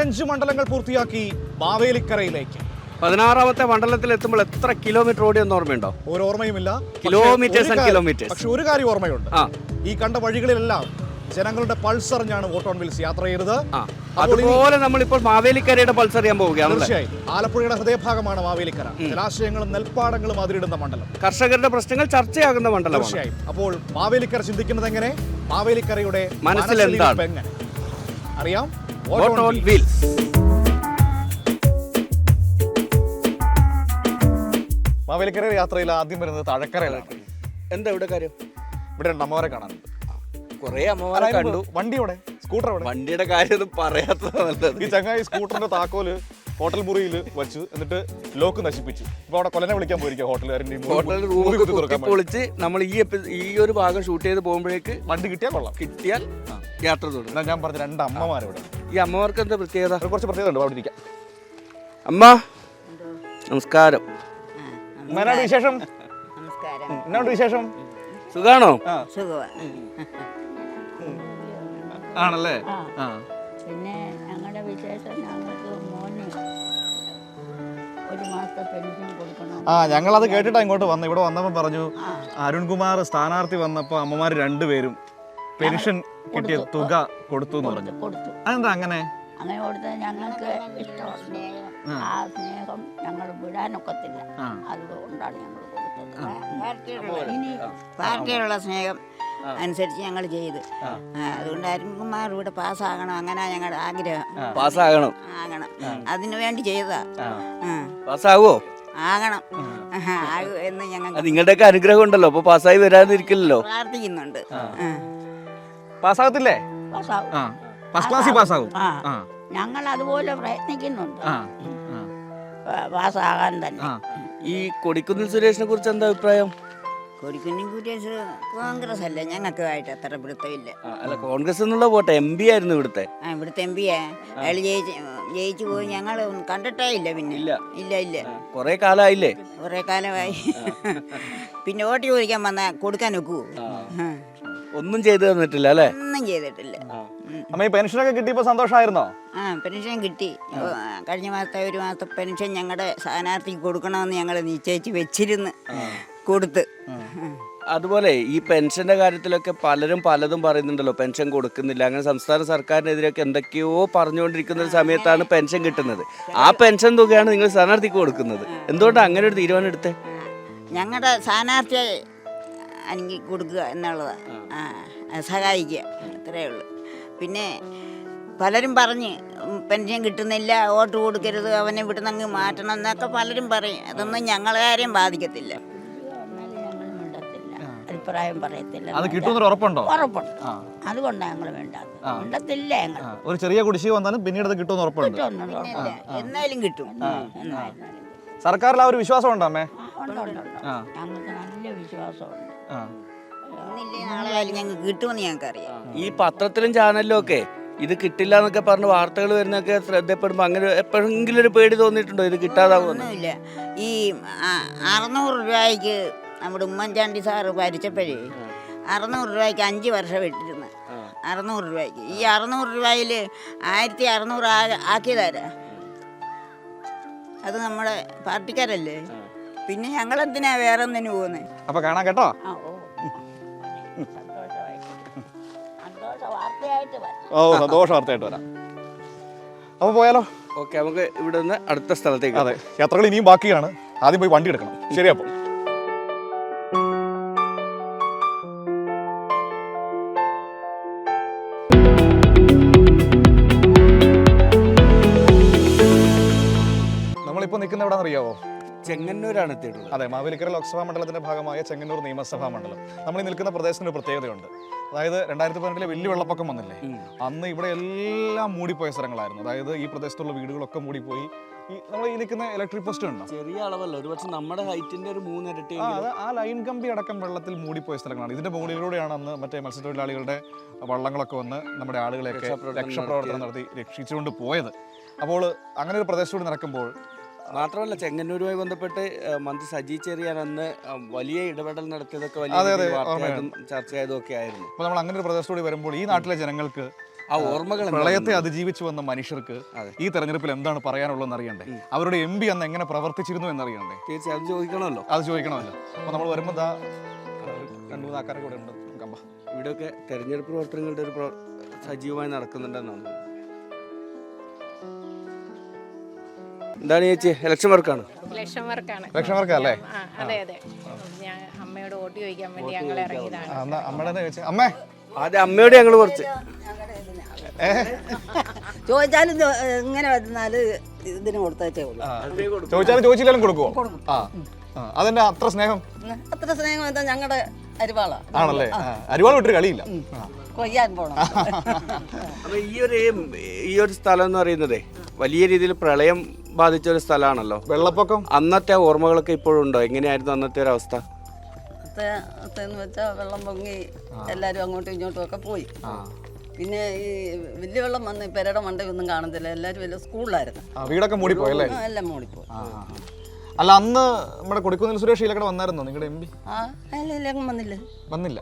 15 മണ്ഡലങ്ങൾ പൂർത്തിയാക്കി മാവേലിക്കരയിലേക്ക്. 16ാമത്തെ മണ്ഡലത്തിൽ എത്തുമ്പോൾ എത്ര കിലോമീറ്റർ ഓടിയെന്ന് ഓർമ്മയുണ്ടോ? ഒരു ഓർമ്മയുമില്ല. കിലോമീറ്റേഴ്സ്. പക്ഷെ ഒരു കാര്യം ഓർമ്മയുണ്ട്, ഈ കണ്ട വഴികളിലെല്ലാം ജനങ്ങളുടെ പൾസ് അറിഞ്ഞാണ് വോട്ട് ഓൺ വീൽസ് യാത്ര ചെയ്തത്. അതുപോലെ നമ്മളിപ്പോൾ മാവേലിക്കരയുടെ പൾസ് അറിയാൻ പോവുകയാണ്. തീർച്ചയായും ആലപ്പുഴയുടെ ഹൃദയഭാഗമാണ് മാവേലിക്കര. ജലാശയങ്ങളും നെൽപ്പാടങ്ങളും അതിരിടുന്ന മണ്ഡലം, കർഷകരുടെ പ്രശ്നങ്ങൾ ചർച്ചയാകുന്ന മണ്ഡലം. തീർച്ചയായും. അപ്പോൾ മാവേലിക്കര ചിന്തിക്കുന്നത് എങ്ങനെ, മാവേലിക്കരയുടെ മനസ്സിൽ എന്താണ് എങ്ങനെ അറിയാം? Vote on wheels. മാവേലിക്കര യാത്രയിൽ ആദ്യം വരുന്നത് താഴക്കരയിലാണ്. എന്താ ഇവിടെ കാര്യം? ഇവിടെ രണ്ട് അമ്മമാരെ കാണാനുണ്ട്. കുറെ അമ്മമാരെ കണ്ടു. വണ്ടിയോടെ സ്കൂട്ടർ അവിടെ. വണ്ടിയുടെ കാര്യം പറയാത്തത് നല്ലത്. ഈ ചങ്ങായി സ്കൂട്ടറിന്റെ താക്കോല് ഹോട്ടൽ മുറിയിൽ വെച്ച് എന്നിട്ട് ലോക്ക് നശിപ്പിച്ചു. ഇപ്പൊ അവിടെ കൊല്ലനെ വിളിക്കാൻ പോയിരിക്കും ഹോട്ടൽ റൂം പൊളിച്ച് നമ്മൾ ഈ ഒരു ഭാഗം ഷൂട്ട് ചെയ്ത് പോകുമ്പോഴേക്ക് വണ്ടി കിട്ടിയാൽ യാത്ര തുടങ്ങും. ഞാൻ പറഞ്ഞ രണ്ട് അമ്മമാരിവിടെ. ഈ അമ്മമാർക്ക് എന്താ പ്രത്യേകത? കുറച്ച് പ്രത്യേകത ഉണ്ട്. അവിടെ ഇരിക്കാം. അമ്മ നമസ്കാരം. എന്നാണ് വിശേഷം? എന്നാണ് വിശേഷം? സുഖാണോ? ആണല്ലേ. പിന്നെ ഞങ്ങളുടെ വിശേഷം, ഞങ്ങൾക്ക് മോന് 1 മാസത്തെ പെൻഷൻ കൊടുക്കണം. ഞങ്ങളത് കേട്ടിട്ടാ ഇങ്ങോട്ട് വന്നു. ഇവിടെ വന്നപ്പോൾ പറഞ്ഞു അരുൺകുമാർ സ്ഥാനാർത്ഥി വന്നപ്പോൾ അമ്മമാര് രണ്ടുപേരും പെൻഷൻ കിട്ടിയ തുക കൊടുത്തു എന്ന് പറഞ്ഞു. അതെന്താ അങ്ങനെ? അങ്ങനെ കൊടുത്താൽ ഞങ്ങൾക്ക് ഇഷ്ടമാണ് സ്നേഹം. ആ സ്നേഹം ഞങ്ങൾ വിടാനൊക്കത്തില്ല. അതുകൊണ്ടാണ് ഞങ്ങൾ കൊടുത്തത്. ഇനി പാർട്ടിയുള്ള സ്നേഹം അനുസരിച്ച് ഞങ്ങൾ ചെയ്ത്. അതുകൊണ്ട് അരുൺകുമാർ ഇവിടെ പാസ്സാകണം, അങ്ങനെ ഞങ്ങളുടെ ആഗ്രഹം. പാസ്സാകണം. അതിനു വേണ്ടി ചെയ്തതാ. പാസ്സാവോ? ആകണം എന്ന് ഞങ്ങൾ നിങ്ങളുടെയൊക്കെ അനുഗ്രഹം ഉണ്ടല്ലോ, അപ്പൊ പാസ്സായി വരാതിരിക്കില്ലല്ലോ. പ്രാർത്ഥിക്കുന്നുണ്ട്. പാസ്സാകത്തില്ലേ? ഞങ്ങൾ അതുപോലെ പ്രയത്നിക്കുന്നുണ്ട് പാസ്സാകാൻ തന്നെ. ഈ കൊടിക്കുന്നിൽ സുരേഷിനെ കുറിച്ച് എന്താ അഭിപ്രായം? കൊടിക്കുന്നിൽ സുരേഷ് കോൺഗ്രസ് അല്ലേ, ഞങ്ങൾക്കുമായിട്ട് അത്ര പിടുത്തമില്ല. അല്ല, കോൺഗ്രസ് എന്നുള്ള പോട്ടെ, MP ആയിരുന്നു ഇവിടുത്തെ. ഇവിടുത്തെ MP അയാൾ ജയിച്ചു പോയി. ഞങ്ങൾ കണ്ടിട്ടേ ഇല്ല. പിന്നെ ഇല്ല കൊറേ കാലമായില്ലേ? കുറെ കാലമായി. പിന്നെ വോട്ട് ചോദിക്കാൻ വന്നാൽ കൊടുക്കാൻ ഒക്കുവോ? ഒന്നും ചെയ്തു തന്നിട്ടില്ല അല്ലേ? ഒന്നും ചെയ്തിട്ടില്ല. അമ്മ, ഈ പെൻഷനൊക്കെ കിട്ടിയപ്പോ സന്തോഷമായിരുന്നോ? പെൻഷൻ കിട്ടി. കഴിഞ്ഞ മാസത്തെ 1 മാസത്തെ പെൻഷൻ ഞങ്ങളുടെ സ്ഥാനാർത്ഥിക്ക് കൊടുക്കണമെന്ന് ഞങ്ങൾ നിശ്ചയിച്ച് വെച്ചിരുന്ന് കൊടുത്ത്. അതുപോലെ ഈ പെൻഷന്റെ കാര്യത്തിലൊക്കെ പലരും പലതും പറയുന്നുണ്ടല്ലോ, പെൻഷൻ കൊടുക്കുന്നില്ല, അങ്ങനെ സംസ്ഥാന സർക്കാരിനെതിരെയൊക്കെ എന്തൊക്കെയോ പറഞ്ഞുകൊണ്ടിരിക്കുന്ന ഒരു സമയത്താണ് പെൻഷൻ കിട്ടുന്നത്. ആ പെൻഷൻ തുകയാണ് നിങ്ങൾ സ്ഥാനാർത്ഥിക്ക് കൊടുക്കുന്നത്. എന്തുകൊണ്ടാണ് അങ്ങനെ ഒരു തീരുമാനം എടുത്തത്? ഞങ്ങളുടെ സ്ഥാനാർത്ഥിയെ എനിക്ക് കൊടുക്കുക എന്നുള്ളതാണ്, സഹായിക്കുക, അത്രയേ ഉള്ളൂ. പിന്നെ പലരും പറഞ്ഞ് പെൻഷൻ കിട്ടുന്നില്ല, വോട്ട് കൊടുക്കരുത്, അവനെ ഇവിടുന്ന് അങ്ങ് മാറ്റണം എന്നൊക്കെ പലരും പറയും. അതൊന്നും ഞങ്ങളാരെയും ബാധിക്കത്തില്ല. അഭിപ്രായം പറയത്തില്ല. അത് കിട്ടുമെന്നൊരു ഉറപ്പുണ്ടോ? ഉറപ്പുണ്ട്. അതുകൊണ്ടാണ് ഞങ്ങൾ മിണ്ടത്തില്ല. ഞങ്ങൾ ഒരു ചെറിയ കുടിശ്ശിക വന്നാലും പിന്നീട് അത് കിട്ടുമെന്ന് ഉറപ്പുണ്ട്. എന്നാലും കിട്ടും. സർക്കാരിൽ ആ ഒരു വിശ്വാസം ഉണ്ടോ അമ്മേ? ഞങ്ങൾക്ക് നല്ല വിശ്വാസമുണ്ട്. നാളെ ഞങ്ങൾക്ക് കിട്ടുമെന്ന് ഞങ്ങൾക്കറിയാം. ഈ പത്രത്തിലും ചാനലിലും ഒക്കെ ഇത് കിട്ടില്ല എന്നൊക്കെ പറഞ്ഞ് വാർത്തകൾ വരുന്നൊക്കെ ശ്രദ്ധപ്പെടുമ്പോ അങ്ങനെ എപ്പോഴെങ്കിലും ഒരു പേടി തോന്നിയിട്ടുണ്ടോ ഇത് കിട്ടാതാവുന്നില്ല? ഈ 600 രൂപയ്ക്ക് നമ്മുടെ ഉമ്മൻചാണ്ടി സാറ് ഭരിച്ചപ്പോഴേ 600 രൂപയ്ക്ക് 5 വർഷം ഇട്ടിരുന്നു. 600 രൂപയ്ക്ക് ഈ 600 രൂപയിൽ 1600 ആക്കിയതാരാ? അത് നമ്മുടെ പാർട്ടിക്കാരല്ലേ. പിന്നെ ഞങ്ങളെന്തിനാ വേറെ ഒന്നിനു പോകുന്നത്? അപ്പൊ കാണാൻ കേട്ടോ. സന്തോഷ വാർത്തയായിട്ട് വരാം. അപ്പൊ പോയാലോ? ഓക്കെ, നമുക്ക് ഇവിടെ നിന്ന് അടുത്ത സ്ഥലത്തേക്ക്. അതെ, യാത്രകൾ ഇനിയും ബാക്കിയാണ്. ആദ്യം പോയി വണ്ടി എടുക്കണം. ശരി, അപ്പോൾ നമ്മളിപ്പോ നിൽക്കുന്ന എവിടെയാണെന്നറിയാവോ? ചെങ്ങന്നൂരാണ് എത്തിയിട്ടുള്ളത്. അതെ, മാവേലിക്കര ലോക്സഭാ മണ്ഡലത്തിന്റെ ഭാഗമായ ചെങ്ങന്നൂർ നിയമസഭാ മണ്ഡലം. നമ്മൾ ഈ നിൽക്കുന്ന പ്രദേശത്തിന് ഒരു പ്രത്യേകതയുണ്ട്. അതായത് 2018 വലിയ വെള്ളപ്പൊക്കം വന്നില്ലേ, അന്ന് ഇവിടെ എല്ലാം മൂടിപ്പോയ സ്ഥലങ്ങളായിരുന്നു. അതായത് ഈ പ്രദേശത്തുള്ള വീടുകളൊക്കെ മൂടിപ്പോയി. ഈ നമ്മൾ ഈ നിൽക്കുന്ന ഇലക്ട്രിക് പോസ്റ്റ് ഉണ്ടോ? ചെറിയ അളവല്ല, ഒരു പക്ഷേ നമ്മുടെ ഹൈറ്റിന്റെ ഒരു 3 ഇരട്ടി. ആ ലൈൻ കമ്പി അടക്കം വെള്ളത്തിൽ മൂടിപ്പോയ സ്ഥലങ്ങളാണ്. ഇതിന്റെ മുകളിലൂടെയാണ് അന്ന് മറ്റേ മത്സ്യത്തൊഴിലാളികളുടെ വള്ളങ്ങളൊക്കെ വന്ന് നമ്മുടെ ആളുകളെയൊക്കെ രക്ഷാപ്രവർത്തനം നടത്തി രക്ഷിച്ചുകൊണ്ട് പോയത്. അപ്പോൾ അങ്ങനെ ഒരു പ്രദേശത്തൂടെ നടക്കുമ്പോൾ മാത്രമല്ല, ചെങ്ങന്നൂരുമായി ബന്ധപ്പെട്ട് മന്ത്രി സജി ചെറിയാൻ അന്ന് വലിയ ഇടപെടൽ നടത്തിയതൊക്കെ വലിയ ചർച്ചയായതും ഒക്കെ ആയിരുന്നു. അപ്പോൾ നമ്മൾ അങ്ങനെ ഒരു പ്രദേശത്തൂടെ വരുമ്പോൾ ഈ നാട്ടിലെ ജനങ്ങൾക്ക് ആ ഓർമ്മകൾ പ്രളയത്തെ അതിജീവിച്ചു വന്ന മനുഷ്യർക്ക് ഈ തെരഞ്ഞെടുപ്പിൽ എന്താണ് പറയാനുള്ളതെന്ന് അറിയണ്ടേ? അവരുടെ എം പി അന്ന് എങ്ങനെ പ്രവർത്തിച്ചിരുന്നു എന്നറിയണ്ടേ? തീർച്ചയായും ചോദിക്കണമല്ലോ. അത് ചോദിക്കണമല്ലോ. അപ്പോൾ നമ്മൾ വരുമ്പോൾ രണ്ടു മൂന്ന് ആൾക്കാരെ കൂടെ ഉണ്ട്. ഇവിടെയൊക്കെ തെരഞ്ഞെടുപ്പ് പ്രവർത്തനങ്ങളുടെ ഒരു സജീവമായി നടക്കുന്നുണ്ടെന്നാണ്. എന്താണ് ചേച്ചി, ഇലക്ഷൻ വർക്കാണ്? ഇലക്ഷൻ വർക്കാണ്. ഇലക്ഷൻ വർക്കല്ലേ? അതെ അതെ. ഞാൻ അമ്മയോട് വോട്ട് ചോദിക്കാൻ വേണ്ടി ഞങ്ങൾ ഇറങ്ങിയതാണ്. അമ്മേ ആദ്യം അമ്മയോട് ഞങ്ങൾ കുറച്ച് ചോദിച്ചാലും ഇങ്ങനെ വരുന്നാല് ഇതിന് കൊടുത്തേ ഉള്ളൂ. ചോദിച്ചാലും ചോദിച്ചില്ലാലും കൊടുക്കുവോ? അതെന്റെ അത്ര സ്നേഹം. അത്ര സ്നേഹം എന്താ ഞങ്ങളുടെ അരിവാള ആണല്ലേ? അരിവാൾ വിട്ടൊരു കളിയില്ല. കൊയ്യാൻ പോണം. അപ്പൊ ഈ ഒരു സ്ഥലം എന്ന് പറയുന്നത് വലിയ രീതിയിൽ പ്രളയം ബാധിച്ച ഒരു സ്ഥലമാണല്ലോ. വെള്ളപ്പൊക്കം അന്നത്തെ ഓർമ്മകളൊക്കെ ഇപ്പോഴും ഉണ്ടോ? എങ്ങനെയായിരുന്നു അന്നത്തെ ഒരു അവസ്ഥ? എന്ന് വെച്ചാൽ വെള്ളം പൊങ്ങി എല്ലാരും അങ്ങോട്ടും ഇങ്ങോട്ടും ഒക്കെ പോയി. പിന്നെ ഈ വലിയ വെള്ളം വന്ന് പെരയുടെ മണ്ടയൊന്നും കാണത്തില്ല. എല്ലാരും വലിയ സ്കൂളിലായിരുന്നു. വീടൊക്കെ മൂടിപ്പോയല്ലേ? എല്ലാം മൂടിപ്പോയി. അല്ല, അന്ന് നമ്മുടെ കൊടിക്കുന്നിൽ സുരേഷ് ഇവിടെ വന്നായിരുന്നോ നിങ്ങളുടെ എം പി? വന്നില്ല. വന്നില്ല.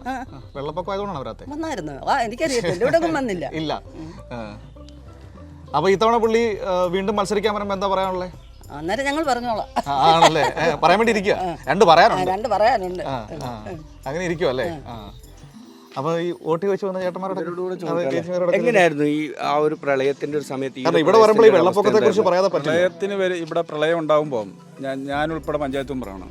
വെള്ളപ്പൊക്കം ആയതുകൊണ്ടാണ് വരാത്തെ? വന്നായിരുന്നു. എനിക്കറിയത്തില്ല, ഇവിടെ ഒന്നും വന്നില്ല. ഇല്ല. അപ്പൊ ഇത്തവണ പുള്ളി വീണ്ടും മത്സരിക്കാൻ വരുമ്പോ എന്താ പറയാനുള്ളത്? അന്നേരം ഞങ്ങൾ പറഞ്ഞോളാം. ആണല്ലേ? പറയാൻ വേണ്ടി ഇരിക്കുക. രണ്ട് പറയാനുണ്ട്. അങ്ങനെ ഇരിക്കുവല്ലേ? അപ്പൊ ഈ വോട്ട് ചോദിച്ചു വന്ന ചേട്ടന്മാരോട് എങ്ങനെയായിരുന്നു ഈ ആ ഒരു പ്രളയത്തിന്റെ ഒരു സമയത്ത്? ഇവിടെ വരുമ്പോൾ ഈ വെള്ളപ്പൊക്കത്തെ കുറിച്ച് പറയാതെ പറ്റില്ല. പ്രളയത്തിന് വരെ ഇവിടെ പ്രളയം ഉണ്ടാകുമ്പോൾ ഞാൻ ഉൾപ്പെടെ പഞ്ചായത്ത് മെമ്പറാണ്.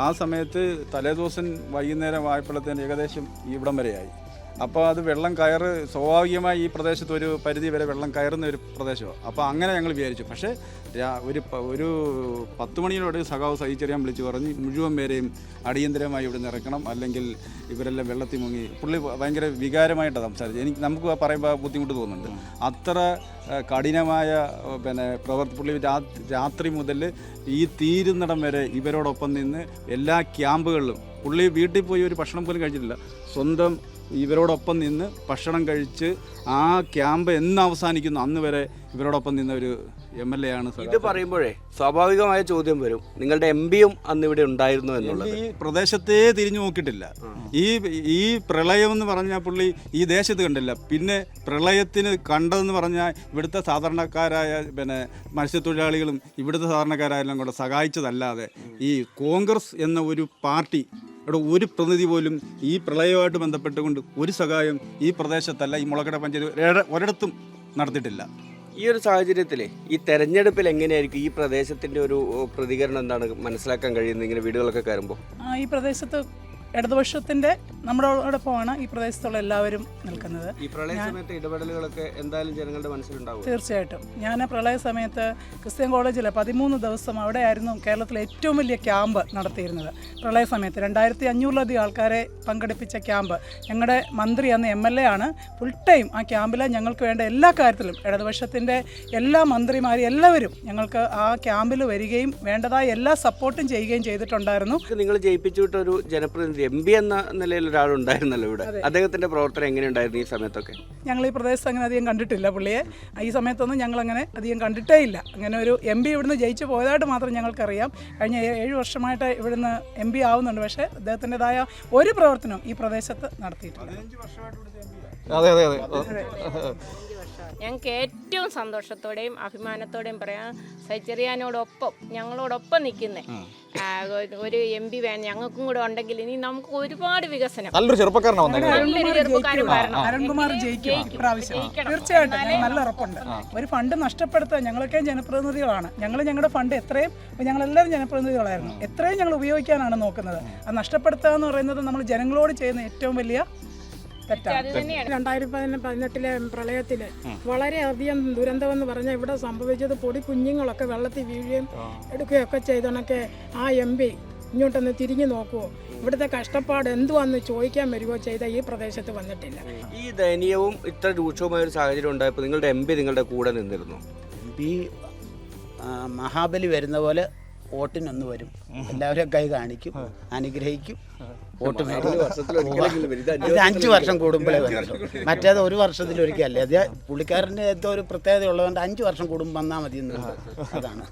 ആ സമയത്ത് തലേദിവസം വൈകുന്നേരം ആയപ്പോഴത്തേന് ഏകദേശം ഇവിടം വരെയായി. അപ്പോൾ അത് വെള്ളം കയറ് സ്വാഭാവികമായി ഈ പ്രദേശത്ത് ഒരു പരിധി വരെ വെള്ളം കയറുന്ന ഒരു പ്രദേശമാണ്. അപ്പോൾ അങ്ങനെ ഞങ്ങൾ വിചാരിച്ചു. പക്ഷേ ഒരു 10 മണിയോട് സഖാവ് സഹിച്ചറിയാൻ വിളിച്ചു പറഞ്ഞ് മുഴുവൻ പേരെയും അടിയന്തരമായി ഇവിടെ നിന്ന് ഇറക്കണം, അല്ലെങ്കിൽ ഇവരെല്ലാം വെള്ളത്തിൽ മുങ്ങി. പുള്ളി ഭയങ്കര വികാരമായിട്ടാണ് സംസാരിച്ചത്. നമുക്ക് പറയുമ്പോൾ ബുദ്ധിമുട്ട് തോന്നുന്നുണ്ട്. അത്ര കഠിനമായ പുള്ളി രാത്രി മുതൽ ഈ തീരുന്നിടം വരെ ഇവരോടൊപ്പം നിന്ന് എല്ലാ ക്യാമ്പുകളിലും പുള്ളി വീട്ടിൽ പോയി ഒരു ഭക്ഷണം പോലും കഴിച്ചിട്ടില്ല. സ്വന്തം ഇവരോടൊപ്പം നിന്ന് ഭക്ഷണം കഴിച്ച് ആ ക്യാമ്പ് എന്ന് അവസാനിക്കുന്നു അന്ന് വരെ ഇവരോടൊപ്പം നിന്ന ഒരു MLA ആണ്. ഇത് പറയുമ്പോഴേ സ്വാഭാവികമായ ചോദ്യം വരും, നിങ്ങളുടെ MP-യും അന്ന് ഇവിടെ ഉണ്ടായിരുന്നു എന്നുള്ളത്. ഈ പ്രദേശത്തെ തിരിഞ്ഞു നോക്കിയിട്ടില്ല. ഈ പ്രളയം എന്ന് പറഞ്ഞാൽ പുള്ളി ഈ ദേശത്ത് കണ്ടില്ല. പിന്നെ പ്രളയത്തിന് കണ്ടതെന്ന് പറഞ്ഞാൽ ഇവിടുത്തെ സാധാരണക്കാരായ മത്സ്യത്തൊഴിലാളികളും ഇവിടുത്തെ സാധാരണക്കാരായാലും കൂടെ സഹായിച്ചതല്ലാതെ ഈ കോൺഗ്രസ് എന്ന ഒരു പാർട്ടി ഇവിടെ ഒരു പ്രതിനിധി പോലും ഈ പ്രളയവുമായിട്ട് ബന്ധപ്പെട്ടുകൊണ്ട് ഒരു സഹായം ഈ പ്രദേശത്തല്ല, ഈ മുളക്കട പഞ്ചായത്ത് ഒരിടത്തും നടത്തിയിട്ടില്ല. ഈ ഒരു സാഹചര്യത്തിൽ ഈ തെരഞ്ഞെടുപ്പിൽ എങ്ങനെയായിരിക്കും ഈ പ്രദേശത്തിന്റെ ഒരു പ്രതികരണം എന്താണ് മനസ്സിലാക്കാൻ കഴിയുന്നത് ഇങ്ങനെ വീടുകളൊക്കെ കയറുമ്പോൾ? ഈ പ്രദേശത്ത് ഇടതുപക്ഷത്തിന്റെ നമ്മളോടൊപ്പമാണ് ഈ പ്രദേശത്തുള്ള എല്ലാവരും നിൽക്കുന്നത്. ഈ പ്രളയ സമയത്ത് ഇടപെടലുകളൊക്കെ എന്തായാലും ജനങ്ങളുടെ മനസ്സിലുണ്ടാവും. തീർച്ചയായിട്ടും. ഞാൻ പ്രളയ സമയത്ത് ക്രിസ്ത്യൻ കോളേജിൽ 13 ദിവസം അവിടെയായിരുന്നു കേരളത്തിലെ ഏറ്റവും വലിയ ക്യാമ്പ് നടത്തിയിരുന്നത്. പ്രളയ സമയത്ത് 2500-ലധികം ആൾക്കാരെ പങ്കെടുപ്പിച്ച ക്യാമ്പ്. ഞങ്ങളുടെ മന്ത്രി അന്ന് MLA ആണ്. ഫുൾ ടൈം ആ ക്യാമ്പിൽ ഞങ്ങൾക്ക് വേണ്ട എല്ലാ കാര്യത്തിലും ഇടതുപക്ഷത്തിൻ്റെ എല്ലാ മന്ത്രിമാരും എല്ലാവരും ഞങ്ങൾക്ക് ആ ക്യാമ്പിൽ വരികയും വേണ്ടതായ എല്ലാ സപ്പോർട്ടും ചെയ്യുകയും ചെയ്തിട്ടുണ്ടായിരുന്നു. നിങ്ങൾ ജയിപ്പിച്ചു വിട്ട ഒരു ജനപ്രതിനിധി MP എന്ന നിലയിൽ ഒരാളുണ്ടായിരുന്നല്ലോ ഇവിടെ. അദ്ദേഹത്തിന്റെ പ്രവർത്തനം എങ്ങനെയുണ്ടായിരുന്നു ഈ സമയത്തൊക്കെ? ഞങ്ങൾ ഈ പ്രദേശത്ത് അങ്ങനെ അധികം കണ്ടിട്ടില്ല പുള്ളിയെ. ഈ സമയത്തൊന്നും ഞങ്ങളങ്ങനെ അധികം കണ്ടിട്ടേ ഇല്ല. അങ്ങനെ ഒരു MP ഇവിടുന്ന് ജയിച്ചു പോയതായിട്ട് മാത്രം ഞങ്ങൾക്കറിയാം. കഴിഞ്ഞ 7 വർഷമായിട്ട് ഇവിടുന്ന് MP ആവുന്നുണ്ട്. പക്ഷേ അദ്ദേഹത്തിൻ്റെതായ ഒരു പ്രവർത്തനവും ഈ പ്രദേശത്ത് നടത്തിയിട്ടില്ല. ഞങ്ങൾക്ക് ഏറ്റവും സന്തോഷത്തോടെയും അഭിമാനത്തോടെയും പറയാൻ സൈച്ചറിയാനോടൊപ്പം ഞങ്ങളോടൊപ്പം നിൽക്കുന്നത് ഒരു MP വേണം. ഞങ്ങൾക്കും കൂടെ ഉണ്ടെങ്കിൽ ഇനി നമുക്ക് ഒരുപാട് വികസനം. നല്ലൊരു ചെറുപ്പക്കാരനാണ്. അരുൺകുമാർ ജയിക്കും ഇപ്രാവശ്യം തീർച്ചയായിട്ടും. നല്ല ഉറപ്പുണ്ട്. ഒരു ഫണ്ട് നഷ്ടപ്പെടുത്താൻ ഞങ്ങളൊക്കെ ജനപ്രതിനിധികളാണ്. ഞങ്ങളുടെ ഫണ്ട് എത്രയും ഞങ്ങളെല്ലാവരും ജനപ്രതിനിധികളായിരുന്നു. എത്രയും ഞങ്ങൾ ഉപയോഗിക്കാനാണ് നോക്കുന്നത്. അത് നഷ്ടപ്പെടുത്തുക എന്ന് പറയുന്നത് നമ്മൾ ജനങ്ങളോട് ചെയ്യുന്ന ഏറ്റവും വലിയ തെറ്റാണ്. 2018 പ്രളയത്തിൽ വളരെയധികം ദുരന്തമെന്ന് പറഞ്ഞാൽ ഇവിടെ സംഭവിച്ചത് പൊടി കുഞ്ഞുങ്ങളൊക്കെ വെള്ളത്തിൽ വീഴുകയും എടുക്കുകയൊക്കെ ചെയ്തണക്കെ ആ MP ഇങ്ങോട്ടൊന്ന് തിരിഞ്ഞു നോക്കുമോ, ഇവിടുത്തെ കഷ്ടപ്പാട് എന്തുവാന്ന് ചോദിക്കാൻ വരുമോ ചെയ്ത ഈ പ്രദേശത്ത് വന്നിട്ടില്ല. ഈ ദയനീയവും ഇത്ര രൂക്ഷമായ ഒരു സാഹചര്യം ഉണ്ടായപ്പോൾ നിങ്ങളുടെ MP നിങ്ങളുടെ കൂടെ നിന്നിരുന്നു? MP മഹാബലി വരുന്ന പോലെ വോട്ടിനൊന്ന് വരും. എല്ലാവരും കൈ കാണിക്കും, അനുഗ്രഹിക്കും, വോട്ട് മേടിക്കും. ഇത് 5 വർഷം കൂടുമ്പോഴേ വരുള്ളൂ. മറ്റേത് 1 വർഷത്തിലൊരിക്കലല്ലേ. അത് പുള്ളിക്കാരൻ്റെ എന്തോ ഒരു പ്രത്യേകത ഉള്ളതുകൊണ്ട് 5 വർഷം കൂടുമ്പോൾ വന്നാൽ മതി എന്നുള്ളത്. അതാണ്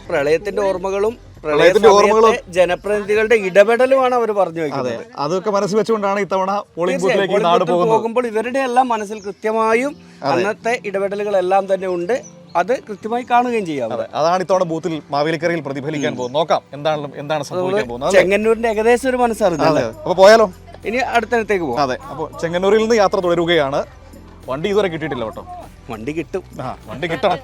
പ്രളയത്തിന്റെ ഓർമ്മകളും പ്രളയത്തിന്റെ ഓർമ്മകളും ജനപ്രതിനിധികളുടെ ഇടപെടലുമാണ് അവർ പറഞ്ഞു അതെ വെക്കുന്നത്. അതൊക്കെ മനസ്സിൽ വെച്ചുകൊണ്ടാണ് ഇത്തവണ പോളിംഗ് ബൂത്തിലേക്ക് നാട് പോകുന്നത്. പോകുമ്പോൾ ഇവരുടെ എല്ലാം മനസ്സിൽ കൃത്യമായും അന്നത്തെ ഇടപെടലുകളെല്ലാം തന്നെ ഉണ്ട്. അത് കൃത്യമായി കാണുകയും ചെയ്യാം. അതെ, അതാണ് ഇത്തവണ ബൂത്തിൽ മാവേലിക്കരയിൽ പ്രതിഫലിക്കാൻ പോകുന്നത്. നോക്കാം എന്താണ് സംഭവിക്കാൻ പോകുന്നത്. ചെങ്ങന്നൂരിന്റെ ഏകദേശം ഒരു മനസ്സറിഞ്ഞു. അപ്പൊ പോയാലോ? ഇനി അടുത്തടുത്തേക്ക് പോകാം. അതെ, അപ്പോൾ ചെങ്ങന്നൂരിൽ നിന്ന് യാത്ര തുടരുകയാണ്. വണ്ടി ഇതുവരെ കിട്ടിയിട്ടില്ല കേട്ടോ. വണ്ടി കിട്ടും. വണ്ടി കിട്ടണം.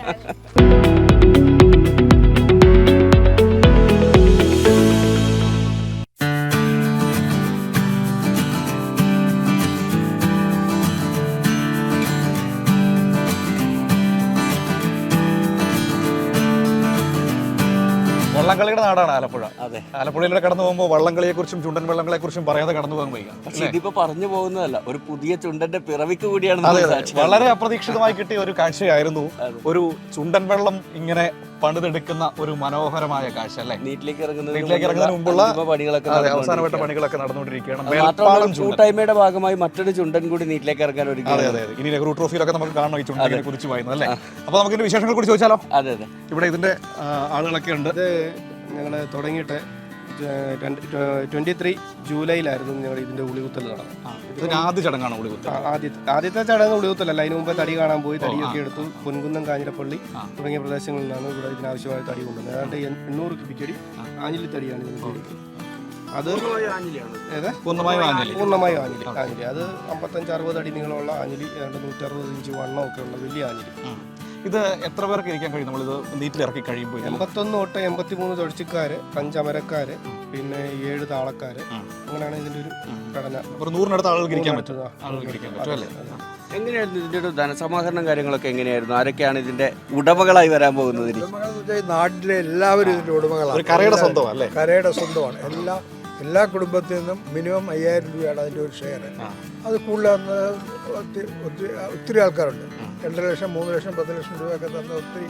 വള്ളംകളിയുടെ നാടാണ് ആലപ്പുഴ. അതെ, ആലപ്പുഴയിലൂടെ കടന്നു പോകുമ്പോൾ വള്ളംകളിയെ കുറിച്ചും ചുണ്ടൻ വള്ളങ്ങളെ കുറിച്ചും പറയാതെ കടന്നു പോകാൻ വയ്യ. പക്ഷെ ഇതിപ്പോ പറഞ്ഞു പോകുന്നതല്ല, ഒരു പുതിയ ചുണ്ടന്റെ പിറവിക്ക് കൂടിയാണ് നമ്മൾ സാക്ഷ്യം. വളരെ അപ്രതീക്ഷിതമായി കിട്ടിയ ഒരു കാഴ്ചയായിരുന്നു ഒരു ചുണ്ടൻ വെള്ളം ഇങ്ങനെ പണിതെടുക്കുന്ന ഒരു മനോഹരമായ കാഴ്ച അല്ലേ. നീറ്റിലേക്ക് ഇറങ്ങുന്നതിന് മുമ്പുള്ള പണികളൊക്കെ അവസാനപ്പെട്ട പണികളൊക്കെ നടന്നുകൊണ്ടിരിക്കുകയാണ്. കൂട്ടായ്മയുടെ ഭാഗമായി മറ്റൊരു ചുണ്ടൻ കൂടി നീറ്റിലേക്ക് ഇറങ്ങാൻ ഒരു അതെ അതെ ഇനി നെഹ്റു ട്രോഫിയിലൊക്കെ നമുക്ക് കാണണം ഈ ചുണ്ടനെ കുറിച്ച് പറയുന്നത് അല്ലേ. അപ്പൊ നമുക്ക് ഇതിന്റെ വിശേഷങ്ങൾ കൂടി ചോദിച്ചാലോ? അതെ അതെ, ഇവിടെ ഇതിന്റെ ആളുകളൊക്കെ ഉണ്ട്. ഞങ്ങൾ തുടങ്ങിയിട്ട് 23 ജൂലൈയിലായിരുന്നു ഞങ്ങൾ ഇതിന്റെ ഉളികുത്തൽ നടന്നത്. ആദ്യ ചടങ്ങാണ് ഉളികുത്തൽ. ആദ്യത്തെ ചടങ്ങ് ഉളികുത്തലല്ല, അതിന് മുമ്പ് തടി കാണാൻ പോയി തടിയൊക്കെ എടുത്തു. പൊൻകുന്നം, കാഞ്ഞിരപ്പള്ളി തുടങ്ങിയ പ്രദേശങ്ങളിൽ നിന്നാണ് ഇവിടെ ഇതിനാവശ്യമായ തടി കൊണ്ടുവന്നത്. ഏതാണ്ട് 800 ക്യൂബിക് അടി ആഞ്ഞിലി തടിയാണ് ഇതിന്. അത് പൂർണ്ണമായും ആഞ്ഞിലി. അത് 55-60 അടി നീളമുള്ള ആഞ്ഞിലി, ഏതാണ്ട് 160 ഇഞ്ച് വണ്ണമൊക്കെ ഉള്ള വലിയ ആഞ്ഞിലി. ഇത് എത്ര പേർക്ക് ഇരിക്കാൻ കഴിയും നമ്മളിത് നീറ്റിലിറക്കി കഴിയുമ്പോൾ? 81 തൊട്ട് 83 തൊഴിച്ചിക്കാര്, 5 അമരക്കാര്, പിന്നെ 7 താളക്കാര്, അങ്ങനെയാണ് ഇതിന്റെ ഒരു ഘടന. ഒരു 100-നടുത്ത് ആളുകൾക്ക് ഇരിക്കാൻ പറ്റും അല്ലേ? എങ്ങനെയായിരുന്നു ഇതിന്റെ ഒരു ധനസമാഹരണം കാര്യങ്ങളൊക്കെ എങ്ങനെയായിരുന്നു? ആരൊക്കെയാണ് ഇതിന്റെ ഉടമകളായി വരാൻ പോകുന്നത്? നാട്ടിലെ എല്ലാവരും ഇതിന്റെ ഉടമകളാണ്. കരയുടെ സ്വന്തം അല്ലേ? കരയുടെ സ്വന്തമാണ്. എല്ലാ കുടുംബത്തിൽ നിന്നും മിനിമം 5000 രൂപയാണ് അതിൻ്റെ ഒരു ഷെയർ. അത് കൂടുതൽ ഒത്തിരി ആൾക്കാരുണ്ട്. 2 ലക്ഷം, 3 ലക്ഷം, 10 ലക്ഷം രൂപയൊക്കെ തന്ന ഒത്തിരി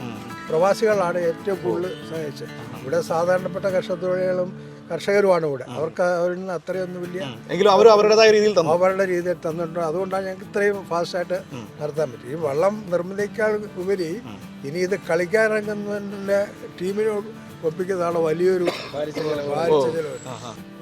പ്രവാസികളാണ് ഏറ്റവും കൂടുതൽ സഹായിച്ചത്. ഇവിടെ സാധാരണപ്പെട്ട കർഷകത്തൊഴിലാളികളും കർഷകരുമാണ് ഇവിടെ. അവർക്ക് അവരിൽ നിന്ന് അത്രയൊന്നും വലിയ എങ്കിലും അവർ അവരുടേതായ രീതിയിൽ തന്നിട്ടുണ്ട്. അതുകൊണ്ടാണ് ഞങ്ങൾക്ക് ഇത്രയും ഫാസ്റ്റായിട്ട് നടത്താൻ പറ്റും. ഈ വള്ളം നിർമ്മിതിക്കാൾ ഉപരി ഇനി ഇത് കളിക്കാനിറങ്ങുന്നതിൻ്റെ ടീമിനോട് ഒപ്പിക്കുന്നതാണ് വലിയൊരു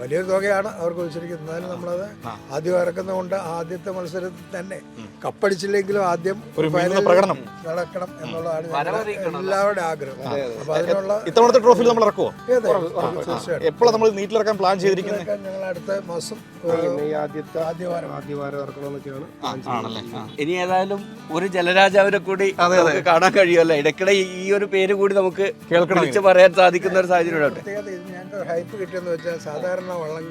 വലിയൊരു തുകയാണ് അവർക്ക് വെച്ചിരിക്കുന്നത്. എന്നാലും നമ്മളത് ആദ്യം ഇറക്കുന്നതുകൊണ്ട് ആദ്യത്തെ മത്സരത്തിൽ തന്നെ കപ്പടിച്ചില്ലെങ്കിലും ആദ്യം പ്രകടനം നടക്കണം എന്നുള്ളതാണ് എല്ലാവരുടെ ആഗ്രഹം. അപ്പൊ അതിനുള്ള ഇത്തവണത്തെ ട്രോഫിയിൽ നമ്മൾ ഇറക്കുമോ? തീർച്ചയായിട്ടും. എപ്പോഴാണ് നമ്മൾ നീറ്റിലിറക്കാൻ പ്ലാൻ ചെയ്തിരിക്കുന്നത്? ഞങ്ങൾ അടുത്ത മാസം ആദ്യവാരം ഇറക്കണമെന്നൊക്കെയാണ്. ഇനി ഏതായാലും ഒരു ജലരാജാവിനെ കൂടി കാണാൻ കഴിയുമല്ലോ. ഇടയ്ക്കിടെ ഈ ഒരു പേര് കൂടി നമുക്ക് വിളിച്ച് പറയാൻ സാധിക്കുന്ന ഒരു സാഹചര്യം. പ്രത്യേകത ഇത് ഞങ്ങൾക്ക് ഹൈപ്പ് കിട്ടിയെന്ന് വെച്ചാൽ സാധാരണ വെള്ളം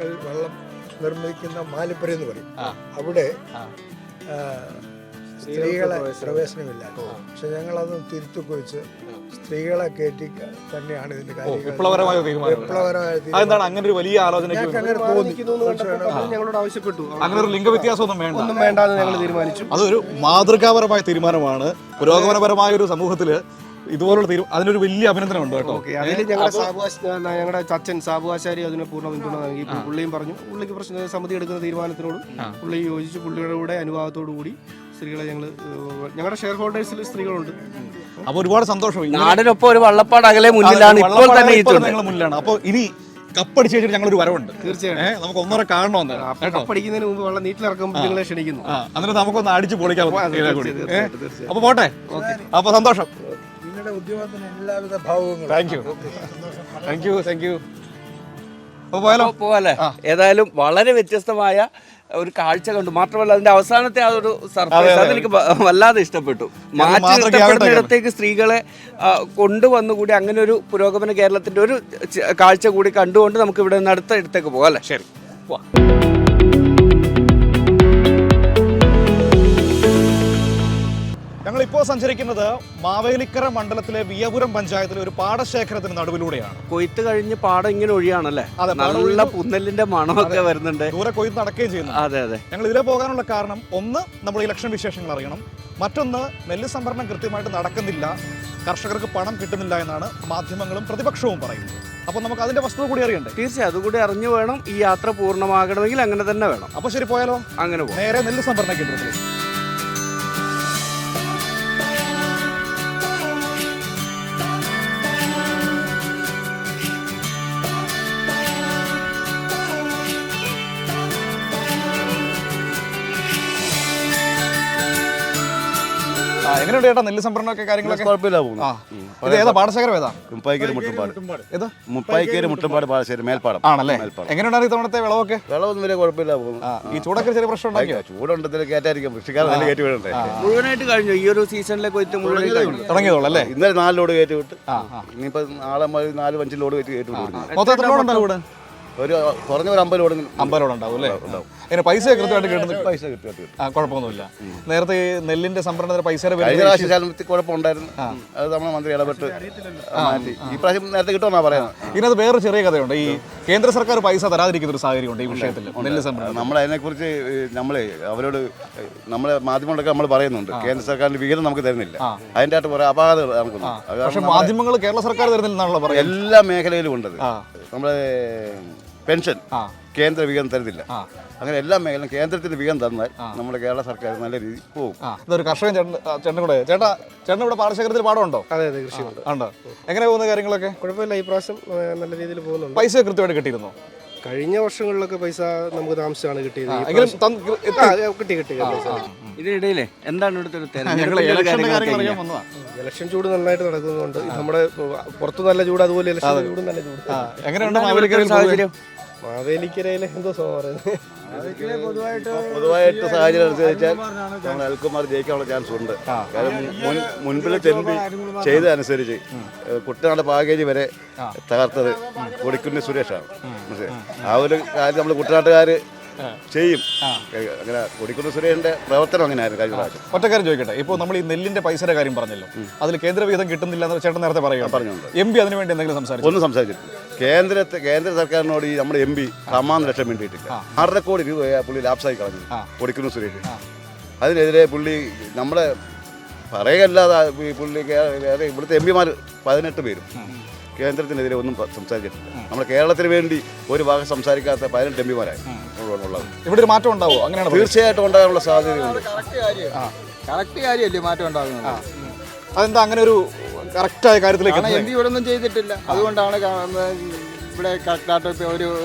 നിർമ്മിക്കുന്ന മാലിപ്പുര എന്ന് പറയും. അവിടെ സ്ത്രീകളെ പ്രവേശനമില്ല. പക്ഷെ ഞങ്ങളത് തിരുത്തൊക്കെ വെച്ച് സ്ത്രീകളെ കയറ്റി തന്നെയാണ് ഇതിന്റെ വിപ്ലവകരമായ അങ്ങനെ ഒരു വലിയ ആലോചന ഞങ്ങളോട് ആവശ്യപ്പെട്ടു. അങ്ങനെ ഒരു ലിംഗവ്യത്യാസം ഒന്നും വേണ്ടെന്ന് ഞങ്ങൾ തീരുമാനിച്ചു. അതൊരു മാതൃകാപരമായ തീരുമാനമാണ്. പുരോഗമനപരമായ ഒരു സമൂഹത്തില് ഇതുപോലുള്ള അതിനൊരു വലിയ അഭിനന്ദനമുണ്ട് കേട്ടോ. അതിൽ ഞങ്ങളുടെ ചച്ചൻ സാബുആശാരി അതിന് പൂർണ്ണ പിന്തുണ നൽകി. പുള്ളിയും പറഞ്ഞു, പുള്ളിക്ക് പ്രശ്ന സമിതി എടുക്കുന്ന തീരുമാനത്തിനോട് പുള്ളി യോജിച്ചു. പുള്ളിയുടെ കൂടെ അനുവാദത്തോടു കൂടി സ്ത്രീകളെ ഞങ്ങളുടെ ഷെയർ ഹോൾഡേഴ്സിൽ സ്ത്രീകളുണ്ട്. അപ്പൊ ഒരുപാട് സന്തോഷം. നാടിനൊപ്പം ഒരു വള്ളപ്പാട് അകലെ മുന്നിലാണ്, ഇപ്പോൾ തന്നെ മുന്നിലാണ്. അപ്പൊ ഇനി കപ്പടിച്ച് കഴിഞ്ഞിട്ട് ഞങ്ങളൊരു വരവുണ്ട്. തീർച്ചയായും നമുക്ക് ഒന്നര കാണണമെന്ന്. കപ്പടിക്കുന്നതിന് മുമ്പ് വെള്ളം നീറ്റിലിറക്കുമ്പോൾ നിങ്ങളെ ക്ഷണിക്കുന്നു. എന്നിട്ട് നമുക്കൊന്ന് അടിച്ച് പൊളിക്കാം. അപ്പൊ പോട്ടെ. അപ്പൊ സന്തോഷം. നിങ്ങളുടെ ഉദ്യോഗത്തിന് എല്ലാവിധ ഭാവങ്ങളും. Thank you. പോവാല്ലേ? ഏതായാലും വളരെ വ്യത്യസ്തമായ ഒരു കാഴ്ച കണ്ടു. മാത്രമല്ല അതിന്റെ അവസാനത്തെ ആ ഒരു സർപ്രൈസ് അതെനിക്ക് വല്ലാതെ ഇഷ്ടപ്പെട്ടു. മാറ്റി നിർത്തപ്പെടുന്നിടത്തേക്ക് സ്ത്രീകളെ കൊണ്ടുവന്നുകൂടി അങ്ങനെ ഒരു പുരോഗമന കേരളത്തിന്റെ ഒരു കാഴ്ച കൂടി കണ്ടുകൊണ്ട് നമുക്ക് ഇവിടെ നിന്ന് അടുത്ത ഇടത്തേക്ക് പോകാം അല്ലേ? ശരി, പോവാം. ഞങ്ങളിപ്പോൾ സഞ്ചരിക്കുന്നത് മാവേലിക്കര മണ്ഡലത്തിലെ വിയപുരം പഞ്ചായത്തിലെ ഒരു പാടശേഖരത്തിന് നടുവിലൂടെയാണ്. കൊയ്ത്ത് കഴിഞ്ഞ് പാടം ഇങ്ങനെ ഒഴിയാണല്ലേ? നല്ല പുന്നലിന്റെ മണമൊക്കെ വരുന്നുണ്ട്. ദൂരെ കൊയ്ത്ത് നടക്കുകയും ചെയ്യുന്നു. അതെ. ഞങ്ങൾ ഇതിലെ പോകാനുള്ള കാരണം, ഒന്ന് നമ്മൾ ഇലക്ഷൻ വിശേഷങ്ങൾ അറിയണം. മറ്റൊന്ന് നെല്ല് സംഭരണം കൃത്യമായിട്ട് നടക്കുന്നില്ല, കർഷകർക്ക് പണം കിട്ടുന്നില്ല എന്നാണ് മാധ്യമങ്ങളും പ്രതിപക്ഷവും പറയുന്നത്. അപ്പോൾ നമുക്ക് അതിന്റെ വസ്തുത കൂടി അറിയണ്ടേ? തീർച്ചയായും അതുകൂടി അറിഞ്ഞു വേണം ഈ യാത്ര പൂർണ്ണമാകണമെങ്കിൽ. അങ്ങനെ തന്നെ വേണം. അപ്പോൾ ശരി, പോയാലോ? അങ്ങനെ പോകും. നേരെ നെല്ല് സംഭരണ കേന്ദ്രത്തിൽ. എങ്ങനെയുണ്ട് ചേട്ടാ നെല്ല് സംഭരണമൊക്കെ കാര്യങ്ങളൊക്കെ? കുഴപ്പമില്ല പോകുന്നു. ആ ഇത് ഏതാ പാടശേഖരം ഏതാ? മുപ്പായിക്കേര് മുട്ടുംപാട്. ഏതാ? മുപ്പായിക്കേര് മുട്ടുംപാട് പാടശേഖരം മേൽപ്പാടം. ആണല്ലേ? എങ്ങനെയുണ്ടായിരുന്നു ഇത്തവണത്തെ വിളവൊക്കെ? വെള്ളമൊന്നും വലിയ കുഴപ്പമില്ല പോകുന്നു. ഈ ചൂടൊക്കെ ചെറിയ പ്രശ്നം ഉണ്ടാക്കിയോ? ചൂടുണ്ടതിൽ കയറ്റായിരിക്കും, കൃഷിക്കാർ നെല്ല് കയറ്റി വിടണ്ടേ. മുഴുവനായിട്ട് കഴിഞ്ഞു ഈ ഒരു സീസണിലെ കൊയ്ത്ത് മുഴുവനായിട്ട് കഴിഞ്ഞു. തുടങ്ങിയതോളൂ അല്ലേ? ഇന്നലെ 4 ലോഡ് കയറ്റി വിട്ട്, ഇനിയിപ്പോ നാളെ 4-5 ലോഡ് കയറ്റി വിടുന്നു. മൊത്തം എത്ര ലോഡ് ഉണ്ടാവും ഇവിടെ? ഒരു കുറഞ്ഞ ഒരു 50 ലോഡ് 50 ലോഡ് ഉണ്ടാവും അല്ലേ? അതിന് പൈസ കൃത്യമായിട്ട് കിട്ടുന്നു? പൈസ കിട്ടും. കുഴപ്പമൊന്നുമില്ല. നേരത്തെ ഈ നെല്ലിന്റെ സംഭരണത്തിന് പൈസയുടെ കഴിഞ്ഞ പ്രാവശ്യം കുഴപ്പമുണ്ടായിരുന്നു, അത് നമ്മുടെ മന്ത്രി ഇടപെട്ട് മാറ്റി. ഈ പ്രാവശ്യം നേരത്തെ കിട്ടുമെന്നാ പറയുന്നത്. ഇതിനകത്ത് വേറൊരു ചെറിയ കഥയുണ്ട്. ഈ കേന്ദ്ര സർക്കാർ പൈസ തരാതിരിക്കുന്ന ഒരു സാഹചര്യമുണ്ട് ഈ വിഷയത്തിൽ നെല്ല് സംഭരണം. നമ്മളതിനെക്കുറിച്ച് അവരോട് നമ്മളെ മാധ്യമങ്ങളൊക്കെ നമ്മൾ പറയുന്നുണ്ട്, കേന്ദ്ര സർക്കാരിന്റെ വിഹിതം നമുക്ക് തരുന്നില്ല. അതിൻ്റെ ആയിട്ട് കുറെ അപാകതകൾ നമുക്കുണ്ട്. പക്ഷേ മാധ്യമങ്ങൾ കേരള സർക്കാർ തരുന്നില്ലെന്നാണല്ലോ പറയുന്നത്. എല്ലാ മേഖലയിലും ഉണ്ട്. നമ്മളെ പെൻഷൻ കേന്ദ്ര വിഹിതം തരുന്നില്ല. അങ്ങനെ എല്ലാ മേഖലയും കേന്ദ്രത്തിന്റെ വിഹിതം തന്നാൽ നമ്മുടെ കേരള സർക്കാർ നല്ല രീതിയിൽ പോകും. ഇതൊരു കർഷകൻ ചേട്ടൻ കൂടെ. ചേട്ടൻ ഇവിടെ പാടശേഖരത്തിൽ പാടമുണ്ടോ? അതെ കൃഷിയുണ്ട്. ഉണ്ടോ? എങ്ങനെ പോകുന്ന കാര്യങ്ങളൊക്കെ? കുഴപ്പമില്ല, ഈ പ്രാവശ്യം നല്ല രീതിയിൽ പോകുന്നുണ്ട്. പൈസ കൃത്യമായിട്ട് കിട്ടിയിരുന്നോ? കഴിഞ്ഞ വർഷങ്ങളിലൊക്കെ പൈസ നമുക്ക് താമസിച്ചാണ് കിട്ടിയത്. കിട്ടി. ഇതിനിടയിലേ എന്താണ് ഇവിടുത്തെ ഇലക്ഷൻ ചൂട് നന്നായിട്ട് നടക്കുന്നുണ്ട്. നമ്മുടെ പുറത്ത് നല്ല ചൂട്, അതുപോലെ ഇലക്ഷൻ ചൂട് നല്ല ചൂട്. എങ്ങനെയുണ്ട് മാവേലിക്കരയിൽ? മാവേലിക്കരയിലെ എന്തോ പറയുന്നത്, പൊതുവായിട്ട് സാഹചര്യം അനുസരിച്ചാൽ നമ്മൾ അൽകുമാർ ജയിക്കാനുള്ള ചാൻസ് ഉണ്ട്. കാരണം മുൻപിൽ ചെമ്പി ചെയ്തതനുസരിച്ച് കുട്ടനാട് പാക്കേജ് വരെ തകർത്തത് കൊടിക്കുന്നിൽ സുരേഷാണ്. ആ ഒരു കാര്യം നമ്മൾ കുട്ടനാട്ടുകാർ ചെയ്യും. അങ്ങനെ കൊടിക്കുന്നിൽ സുരേഷിന്റെ പ്രവർത്തനം അങ്ങനെയായിരുന്നു കഴിഞ്ഞ പ്രാവശ്യം. ഒറ്റക്കാര്യം ചോദിക്കട്ടെ, ഇപ്പോൾ നമ്മൾ ഈ നെല്ലിന്റെ പൈസയുടെ കാര്യം പറഞ്ഞല്ലോ, അതിൽ കേന്ദ്ര വിഹിതം കിട്ടുന്നില്ല എന്ന് ചേട്ടൻ നേരത്തെ പറഞ്ഞുണ്ട്. MP അതിനുവേണ്ടി എന്തെങ്കിലും സംസാരിച്ചു? ഒന്നും സംസാരിച്ചിട്ടില്ല. കേന്ദ്ര സർക്കാരിനോട് ഈ നമ്മുടെ MP 1 ലക്ഷം വേണ്ടിയിട്ടില്ല. 1.5 കോടി രൂപയാണ് പുള്ളി ലാപ്സായി കളഞ്ഞു കൊടിക്കുന്നിൽ സുരേഷ്. അതിനെതിരെ പുള്ളി നമ്മളെ പറയുകയല്ലാതെ പുള്ളി ഇവിടുത്തെ MP 18 പേരും കേന്ദ്രത്തിനെതിരെ ഒന്നും സംസാരിച്ചിട്ടില്ല. നമ്മുടെ കേരളത്തിന് വേണ്ടി ഒരു ഭാഗം സംസാരിക്കാത്ത 18 MP ഉള്ളത്. ഇവിടെ ഒരു മാറ്റം ഉണ്ടാവുമോ? അങ്ങനെയാണ് തീർച്ചയായിട്ടും ഉണ്ടാകാനുള്ള സാധ്യതയുണ്ട്. കറക്റ്റ് കാര്യമല്ലേ മാറ്റം ഉണ്ടാകുന്നത്? അതെന്താ അങ്ങനെ ഒരു കറക്റ്റായ കാര്യത്തിലേക്ക്? MP ഇവിടെ ഒന്നും ചെയ്തിട്ടില്ല, അതുകൊണ്ടാണ് ഇവിടെ കറക്റ്റായിട്ട് ഇപ്പോൾ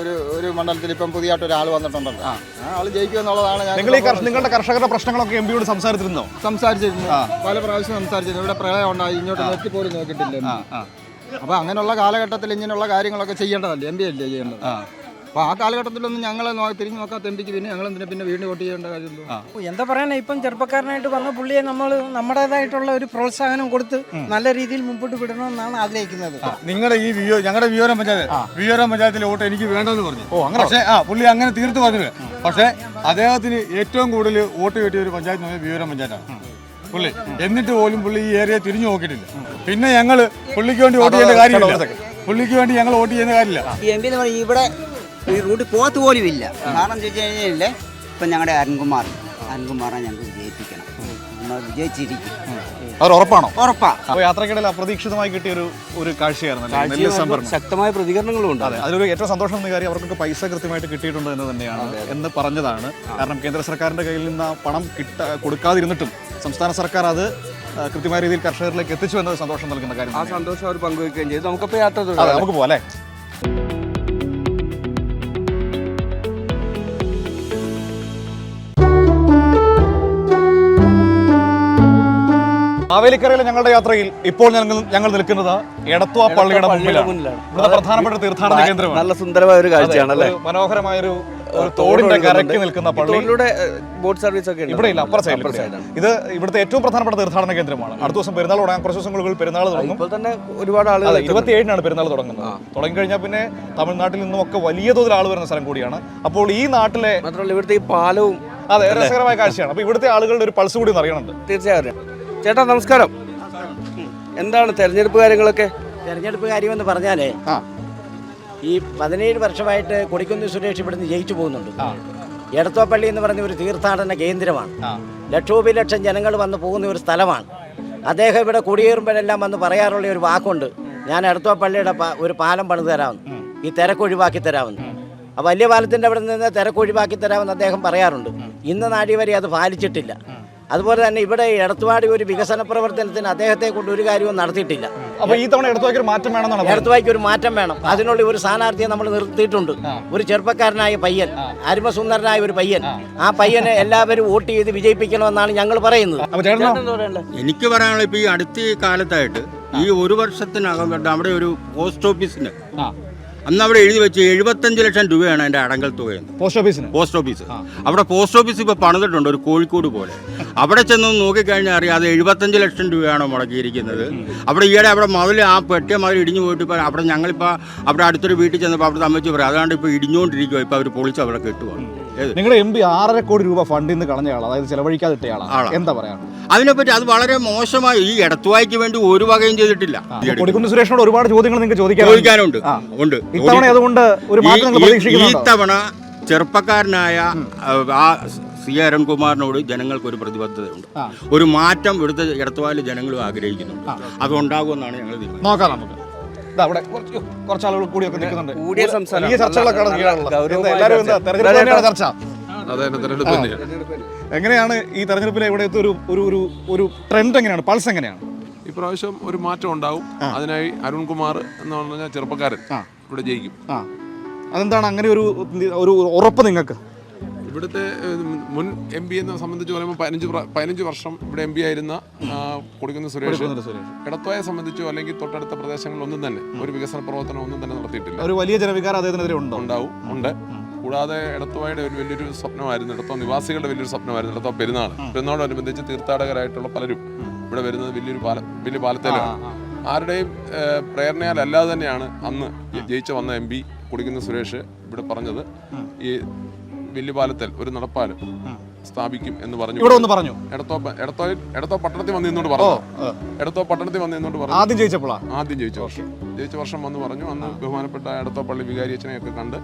ഒരു മണ്ഡലത്തിൽ ഇപ്പം പുതിയതായിട്ട് ഒരാൾ വന്നിട്ടുണ്ടല്ലോ, ആ ആൾ ജയിക്കുക എന്നുള്ളതാണ്. നിങ്ങളുടെ കർഷകരുടെ പ്രശ്നങ്ങളൊക്കെ MP യോട് സംസാരിച്ചിരുന്നു? പല പ്രാവശ്യം സംസാരിച്ചിരുന്നു. ഇവിടെ പ്രളയം ഉണ്ടായി, ഇങ്ങോട്ട് നെറ്റിപ്പോലും നോക്കിയിട്ടില്ല. അപ്പോൾ അങ്ങനെയുള്ള കാലഘട്ടത്തിൽ ഇങ്ങനെയുള്ള കാര്യങ്ങളൊക്കെ ചെയ്യേണ്ടതല്ലേ, MP അല്ലേ ചെയ്യേണ്ടത്. അപ്പോൾ ആ കാലഘട്ടത്തിലൊന്നും ഞങ്ങളെ തിരിഞ്ഞു നോക്കാത്ത MP പിന്നെ ഞങ്ങൾ പിന്നെ വീണ്ടും വോട്ട് ചെയ്യേണ്ട കാര്യമുള്ളൂ. എന്താ പറയാനാ, ഇപ്പം ചെറുപ്പക്കാരനായിട്ട് വന്ന പുള്ളിയെ നമ്മൾ നമ്മുടേതായിട്ടുള്ള ഒരു പ്രോത്സാഹനം കൊടുത്ത് നല്ല രീതിയിൽ മുമ്പോട്ട് വിടണമെന്നാണ് ആഗ്രഹിക്കുന്നത്. നിങ്ങളുടെ ഈ ഞങ്ങളുടെ വിയോരം പഞ്ചായത്തിലെ വോട്ട് എനിക്ക് വേണ്ടെന്ന് പറഞ്ഞു. പക്ഷേ പുള്ളി അങ്ങനെ തീർത്ത് പറഞ്ഞത്. പക്ഷേ അദ്ദേഹത്തിന് ഏറ്റവും കൂടുതൽ വോട്ട് കിട്ടിയ ഒരു പഞ്ചായത്ത് വിയോരം പഞ്ചായത്താണ് പുള്ളി. എന്നിട്ട് പോലും പുള്ളി ഈ ഏരിയ തിരിഞ്ഞു നോക്കിയിട്ടില്ല. പിന്നെ ഞങ്ങൾ പുള്ളിക്ക് വേണ്ടി വോട്ട് ചെയ്യേണ്ട കാര്യമില്ല. പുള്ളിക്ക് വേണ്ടി ഞങ്ങൾ വോട്ട് ചെയ്യുന്ന കാര്യമില്ല. MP എന്ന് പറഞ്ഞാൽ ഇവിടെ ഈ റൂട്ട് പോകത്ത് പോലും ഇല്ല. കാരണം ചോദിച്ചു കഴിഞ്ഞാൽ ഇപ്പം ഞങ്ങളുടെ അരുൺകുമാറെ ഞങ്ങൾക്ക് വിജയിപ്പിക്കണം. വിജയിച്ചിരിക്കും. അത് ഉറപ്പാണോ? ഉറപ്പാ. അപ്പോൾ യാത്രക്കിടയിൽ അപ്രതീക്ഷിതമായി കിട്ടിയ ഒരു കാഴ്ചയായിരുന്നു. ശക്തമായ പ്രതികരണങ്ങളും ഉണ്ട്. അതെ, അതിലൊരു ഏറ്റവും സന്തോഷം എന്ന കാര്യം അവർക്കൊക്കെ പൈസ കൃത്യമായിട്ട് കിട്ടിയിട്ടുണ്ട് എന്ന് തന്നെയാണ് എന്ന് പറഞ്ഞതാണ്. കാരണം കേന്ദ്ര സർക്കാരിന്റെ കയ്യിൽ നിന്ന് ആ പണം കൊടുക്കാതിരുന്നിട്ടും സംസ്ഥാന സർക്കാർ അത് കൃത്യമായ രീതിയിൽ കർഷകരിലേക്ക് എത്തിച്ചു എന്നത് സന്തോഷം നൽകുന്ന കാര്യം. ആ സന്തോഷം അവർ പങ്കുവെക്കുകയും ചെയ്തു. നമുക്കപ്പോൾ യാത്ര നമുക്ക് പോകാം. മാവേലിക്കരയിലെ ഞങ്ങളുടെ യാത്രയിൽ ഇപ്പോൾ ഞങ്ങൾ നിൽക്കുന്നത് എടത്വ പള്ളിയുടെ മുന്നിലാണ്. ഇവിടെ പ്രധാനപ്പെട്ട തീർത്ഥാടന കേന്ദ്രമാണ്. നല്ല സുന്ദരമായ ഒരു കാഴ്ചയാണ്. മനോഹരമായൊരു തോടിന്റെ കരയ്ക്ക് നിൽക്കുന്ന പള്ളിയിലൂടെ ബോട്ട് സർവീസ് ഒക്കെ ഇവിടെ ഇല്ല, അപ്പുറ സൈഡിലാണ്. ഇത് ഇവിടുത്തെ ഏറ്റവും പ്രധാനപ്പെട്ട തീർത്ഥാടന കേന്ദ്രമാണ്. അടുത്ത ദിവസം പെരുന്നാൾ തുടങ്ങാൻ കുറച്ച് ദിവസങ്ങൾക്ക് പെരുന്നാൾ തുടങ്ങും. ഇപ്പോൾ തന്നെ ഒരുപാട് ആളുകൾ 27-നാണ് പെരുന്നാൾ തുടങ്ങുന്നത്. തുടങ്ങിക്കഴിഞ്ഞാൽ പിന്നെ തമിഴ്നാട്ടിൽ നിന്നും ഒക്കെ വലിയ തോതിൽ ആൾ വരുന്ന സ്ഥലം കൂടിയാണ്. അപ്പോൾ ഈ നാട്ടിലെ മാത്രമല്ല ഇവിടുത്തെ ഈ പാലവും അതെ രസകരമായ കാഴ്ചയാണ്. അപ്പോൾ ഇവിടുത്തെ ആളുകളുടെ ഒരു പൾസ് കൂടി അറിയണുണ്ട്. തീർച്ചയായും. ചേട്ടാ നമസ്കാരം. എന്താണ് തെരഞ്ഞെടുപ്പ് കാര്യങ്ങളൊക്കെ? തെരഞ്ഞെടുപ്പ് കാര്യമെന്ന് പറഞ്ഞാലേ ഈ 17 വർഷമായിട്ട് കൊടിക്കുന്നിൽ സുരേഷ് ഇവിടുന്ന് ജയിച്ചു പോകുന്നുണ്ട്. എടത്വപ്പള്ളി എന്ന് പറഞ്ഞ ഒരു തീർത്ഥാടന കേന്ദ്രമാണ്. ലക്ഷോപലക്ഷം ജനങ്ങൾ വന്ന് പോകുന്ന ഒരു സ്ഥലമാണ്. അദ്ദേഹം ഇവിടെ കുടിയേറുമ്പോഴെല്ലാം വന്ന് പറയാറുള്ള ഒരു വാക്കുണ്ട്, ഞാൻ എടത്വപ്പള്ളിയുടെ ഒരു പാലം പണിത് തരാമെന്ന്, ഈ തിരക്കൊഴിവാക്കി തരാമെന്ന്. ആ വലിയ പാലത്തിൻ്റെ അവിടെ നിന്ന് തിരക്കൊഴിവാക്കി തരാമെന്ന് അദ്ദേഹം പറയാറുണ്ട്. ഇന്ന് നാടി വരെ അത് പാലിച്ചിട്ടില്ല. അതുപോലെ തന്നെ ഇവിടെ എടത്തുവാടി ഒരു വികസന പ്രവർത്തനത്തിന് അദ്ദേഹത്തെ കൊണ്ട് ഒരു കാര്യവും നടത്തിയിട്ടില്ല. അപ്പൊ ഈ തവണ എടത്തുവായ്ക്ക് ഒരു മാറ്റം വേണമെന്നാണ് എടത്തുവായ്ക്ക് ഒരു മാറ്റം വേണം. അതിനുള്ള ഒരു സ്ഥാനാർത്ഥിയെ നമ്മൾ നിർത്തിയിട്ടുണ്ട്. ഒരു ചെറുപ്പക്കാരനായ പയ്യൻ, അരുമസുന്ദരനായ ഒരു പയ്യൻ. ആ പയ്യനെ എല്ലാവരും വോട്ട് ചെയ്ത് വിജയിപ്പിക്കണമെന്നാണ് ഞങ്ങൾ പറയുന്നത്. എനിക്ക് പറയാനുള്ള ഇപ്പൊ ഈ അടുത്ത കാലത്തായിട്ട് ഈ ഒരു വർഷത്തിനകം അവിടെ ഒരു പോസ്റ്റ് ഓഫീസിന് അന്ന് അവിടെ എഴുതി വെച്ച് 75 ലക്ഷം രൂപയാണ് അതിന്റെ അടങ്കൽ തുകയെന്ന്. പോസ്റ്റ് ഓഫീസ് അവിടെ പോസ്റ്റ് ഓഫീസ് ഇപ്പൊ പണിതിട്ടുണ്ട് ഒരു കോഴിക്കോട് പോലെ. അവിടെ ചെന്ന് നോക്കിക്കഴിഞ്ഞാൽ അറിയാം അത് 75 ലക്ഷം രൂപയാണോ മുടക്കിയിരിക്കുന്നത്. അവിടെ ഈയിടെ അവിടെ മതിൽ ആ പെട്ടിയ മതിൽ ഇടിഞ്ഞു പോയിട്ട് ഇപ്പൊ അവിടെ ഞങ്ങളിപ്പോൾ അവിടെ അടുത്തൊരു വീട്ടിൽ ചെന്നപ്പോൾ അവിടെ അമ്മച്ച് പറയും അതാണ്ട് ഇപ്പൊ ഇടിഞ്ഞുകൊണ്ടിരിക്കുക. ഇപ്പൊ അവർ പൊളിച്ച് അവിടെ കെട്ടുവാണ്. നിങ്ങളുടെ MP 6.5 കോടി രൂപ ഫണ്ടിൽ നിന്ന് കളഞ്ഞ ആളാണ്, അതായത് ചെലവഴിക്കാതിട്ട ആളാണ്. എന്താ പറയാ അതിനെപ്പറ്റി? അത് വളരെ മോശമായി. ഈ എടത്തുവായ്ക്ക് വേണ്ടി ഒരു വകയും ചെയ്തിട്ടില്ല. കൊടിക്കുന്നിൽ സുരേഷിനോട് ഒരുപാട് ചോദ്യങ്ങൾ നിങ്ങൾക്ക് ചോദിക്കാനുണ്ട്. ഉണ്ട്. ഈ തവണ ചെറുപ്പക്കാരനായ ആ സി അരുൺകുമാറിനോട് ജനങ്ങൾക്കൊരു പ്രതിബദ്ധതയുണ്ട്. ഒരു മാറ്റം ഇവിടുത്തെ എടത്തുവായിൽ ജനങ്ങളും ആഗ്രഹിക്കുന്നുണ്ട്. അതുണ്ടാകുമെന്നാണ് ഞങ്ങൾ നോക്കാം. നമുക്ക് അവിടെ കുറച്ച് ആളുകൾ കൂടിയൊക്കെ നിൽക്കുന്നുണ്ട്. എങ്ങനെയാണ് ഈ തെരഞ്ഞെടുപ്പിലെ ഇവിടുത്തെ ഒരു ട്രെൻഡ് എങ്ങനെയാണ്, പൾസ് എങ്ങനെയാണ്? ഇപ്രാവശ്യം ഒരു മാറ്റം ഉണ്ടാവും. അതിനായി അരുൺകുമാർ എന്ന് പറഞ്ഞ ചെറുപ്പക്കാരൻ ഇവിടെ ജയിക്കും. അതെന്താണ് അങ്ങനെ ഒരു ഉറപ്പ് നിങ്ങൾക്ക്? ഇവിടുത്തെ മുൻ MP എന്നെ സംബന്ധിച്ച് പറയുമ്പോൾ 15 വർഷം ഇവിടെ MP ആയിരുന്ന കൊടിക്കുന്നിൽ സുരേഷ് എടത്തുവായെ സംബന്ധിച്ചോ അല്ലെങ്കിൽ തൊട്ടടുത്ത പ്രദേശങ്ങളിലൊന്നും തന്നെ ഒരു വികസന പ്രവർത്തനം ഒന്നും തന്നെ നടത്തിയിട്ടില്ല. ഒരു വലിയ ജനവികാരം അദ്ദേഹത്തിനെതിരെ ഉണ്ട്. കൂടാതെ എടത്തുവായുടെ ഒരു വലിയൊരു സ്വപ്നമായിരുന്നു, എടത്തുവ നിവാസികളുടെ വലിയൊരു സ്വപ്നമായിരുന്നു എടത്തുവ പെരുന്നാളോടനുബന്ധിച്ച് തീർത്ഥാടകരായിട്ടുള്ള പലരും ഇവിടെ വരുന്നത് വലിയ പാലത്തേലാണ്. ആരുടെയും പ്രേരണയാലല്ലാതെ തന്നെയാണ് അന്ന് ജയിച്ചു വന്ന MP കൊടിക്കുന്നിൽ സുരേഷ് ഇവിടെ പറഞ്ഞത് ഈ വലിയ പാലത്തിൽ ഒരു നടപ്പാലം സ്ഥാപിക്കും എന്ന് പറഞ്ഞു. എടത്തോ പട്ടണത്തിൽ വന്ന് നിന്നോട് പറഞ്ഞു. ആദ്യം ജയിച്ച വർഷം വന്ന് പറഞ്ഞു. അന്ന് ബഹുമാനപ്പെട്ട എടത്തോ പള്ളി വികാരിയച്ഛനെയൊക്കെ കണ്ട്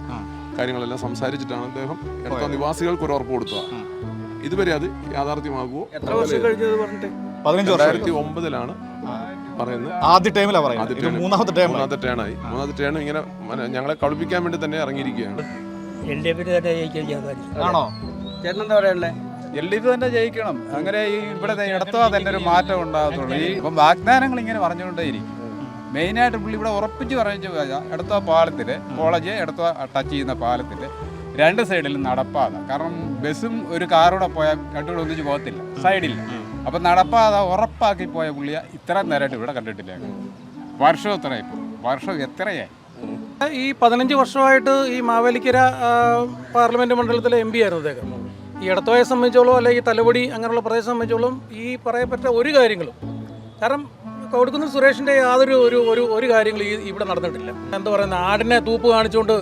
കാര്യങ്ങളെല്ലാം സംസാരിച്ചിട്ടാണ് അദ്ദേഹം എടത്തോ നിവാസികൾക്ക് ഒരു ഉറപ്പ് കൊടുത്തത്. ഇതുവരെ അത് യാഥാർത്ഥ്യമാകുമോ? 2009 പറയുന്നത്. മൂന്നാമത്തെ ടേൺ ഇങ്ങനെ ഞങ്ങളെ കളിപ്പിക്കാൻ വേണ്ടി തന്നെ ഇറങ്ങിയിരിക്കുകയാണ്. LDP തന്നെ ജയിക്കണം. അങ്ങനെ ഈ ഇവിടെ ഇടത്തുവാ തന്നെ ഒരു മാറ്റം ഉണ്ടാകത്തുള്ളൂ. ഈ ഇപ്പം വാഗ്ദാനങ്ങൾ ഇങ്ങനെ പറഞ്ഞുകൊണ്ടേയിരിക്കും. മെയിനായിട്ട് പുള്ളി ഇവിടെ ഉറപ്പിച്ച് പറഞ്ഞു എടത്തുവാ പാലത്തില് കോളേജ് എടത്തുവാ ടച്ച് ചെയ്യുന്ന പാലത്തില് 2 സൈഡിലും നടപ്പാത. കാരണം ബസ്സും ഒരു കാറൂടെ പോയാൽ രണ്ടുകൂടെ ഒന്നിച്ച് പോകത്തില്ല, സൈഡില്ല. അപ്പം നടപ്പാത ഉറപ്പാക്കി പോയ പുള്ളിയെ ഇത്ര നേരമായിട്ട് ഇവിടെ കണ്ടിട്ടില്ല. വർഷം എത്രയായി? ഈ 15 വർഷമായിട്ട് ഈ മാവേലിക്കര പാർലമെൻറ്റ് മണ്ഡലത്തിലെ MP ആയിരുന്നു അദ്ദേഹം. ഈ എടത്തുവായെ സംബന്ധിച്ചോളം അല്ലെങ്കിൽ തലവടി അങ്ങനെയുള്ള പ്രദേശം സംബന്ധിച്ചോളം ഈ പറയപ്പെട്ട ഒരു കാര്യങ്ങളും, കാരണം കൊടിക്കുന്നിൽ സുരേഷിൻ്റെ യാതൊരു ഒരു കാര്യങ്ങളും ഇവിടെ നടന്നിട്ടില്ല. എന്താ പറയുന്നത്, ആടിനെ തൂപ്പ് കാണിച്ചുകൊണ്ട്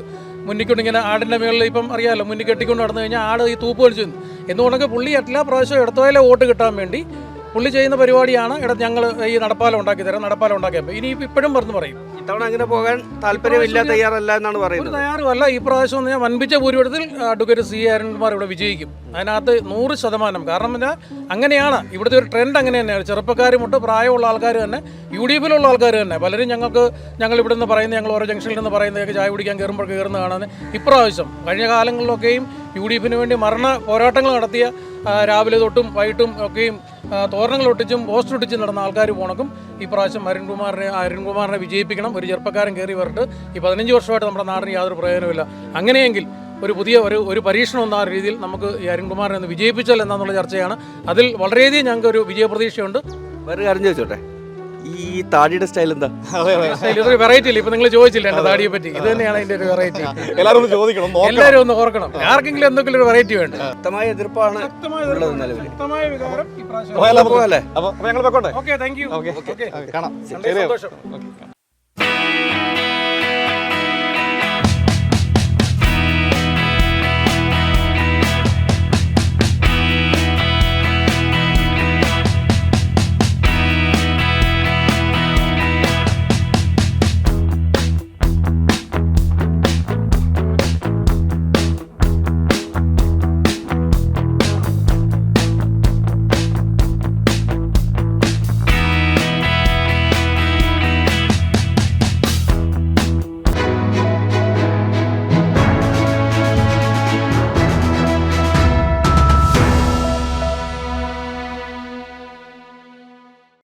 മുന്നിക്കൊണ്ട് ഇങ്ങനെ ആടിൻ്റെ മേളിൽ ഇപ്പം അറിയാമല്ലോ, മുന്നിൽ കെട്ടിക്കൊണ്ട് നടന്നു കഴിഞ്ഞാൽ ആട് ഈ തൂപ്പ് കാണിച്ചു എന്നുകൊണ്ടൊക്കെ പുള്ളി എല്ലാ പ്രാവശ്യവും എടത്തുവായിലെ വോട്ട് കിട്ടാൻ വേണ്ടി പുള്ളി ചെയ്യുന്ന പരിപാടിയാണ് ഞങ്ങൾ ഈ നടപ്പാലം ഉണ്ടാക്കി തരാം, നടപ്പാലം ഉണ്ടാക്കിയപ്പോൾ ഇനി ഇപ്പോഴും പറയും ഇത്തവണ അങ്ങനെ പോകാൻ താല്പര്യമില്ല, തയ്യാറല്ല എന്നാണ് പറയുന്നത്. തയ്യാറുമല്ല. ഈ പ്രാവശ്യം ഞാൻ വൻപിച്ച ഭൂരിപക്ഷത്തിൽ അഡ്വക്കേറ്റ് സി അരുൺകുമാർ ഇവിടെ വിജയിക്കും. അതിനകത്ത് 100%. കാരണം എന്താ, അങ്ങനെയാണ് ഇവിടുത്തെ ഒരു ട്രെൻഡ്. അങ്ങനെ തന്നെയാണ്. ചെറുപ്പക്കാരും തൊട്ട് പ്രായമുള്ള ആൾക്കാർ തന്നെ, UDP-യിലുള്ള ആൾക്കാർ തന്നെ പലരും ഞങ്ങൾ ഇവിടെ നിന്ന് പറയുന്നത്, ഞങ്ങൾ ഓരോ ജംഗ്ഷനിൽ നിന്ന് പറയുന്നതൊക്കെ ചായ കുടിക്കാൻ കയറുമ്പോൾ കയറുന്ന കാണാൻ ഇപ്രാവശ്യം കഴിഞ്ഞ കാലങ്ങളിലൊക്കെയും UDP-ന് വേണ്ടി മരണ പോരാട്ടങ്ങൾ നടത്തിയ രാവിലെ തൊട്ടും വൈകിട്ടും ഒക്കെയും തോരണങ്ങൾ ഒട്ടിച്ചും പോസ്റ്റർ ഒട്ടിച്ചും നടന്ന ആൾക്കാർ പോണക്കും ഈ പ്രാവശ്യം അരുൺകുമാറിനെ വിജയിപ്പിക്കണം. ഒരു ചെറുപ്പക്കാരൻ കയറി വരട്ട്. ഈ 15 വർഷമായിട്ട് നമ്മുടെ നാടിന് യാതൊരു പ്രയോജനമില്ല. അങ്ങനെയെങ്കിൽ ഒരു പുതിയ ഒരു പരീക്ഷണം എന്ന രീതിയിൽ നമുക്ക് ഈ അരുൺകുമാറിനെ ഒന്ന് വിജയിപ്പിച്ചാൽ എന്താണെന്നുള്ള ചർച്ചയാണ്. അതിൽ വളരെയധികം ഞങ്ങൾക്ക് ഒരു വിജയപ്രതീക്ഷയുണ്ട്. വേറെ കാര്യം ചോദിച്ചോട്ടെ, ഈ താടിയുടെ സ്റ്റൈൽ എന്താ? ഇതൊരു വെറൈറ്റി ഇല്ല. ഇപ്പൊ നിങ്ങൾ ചോദിച്ചില്ല എന്റെ താടിയെ പറ്റി. ഇത് തന്നെയാണ് അതിന്റെ ഒരു വെറൈറ്റി. എല്ലാവരും ഒന്ന് ഓർക്കണം. ആർക്കെങ്കിലും എന്തെങ്കിലും ഒരു വെറൈറ്റി വേണ്ട. ശക്തമായ എതിർപ്പാണ്. ശക്തമായ വികാരം ഈ പ്രാവശ്യം. Okay, thank you. സന്തോഷം.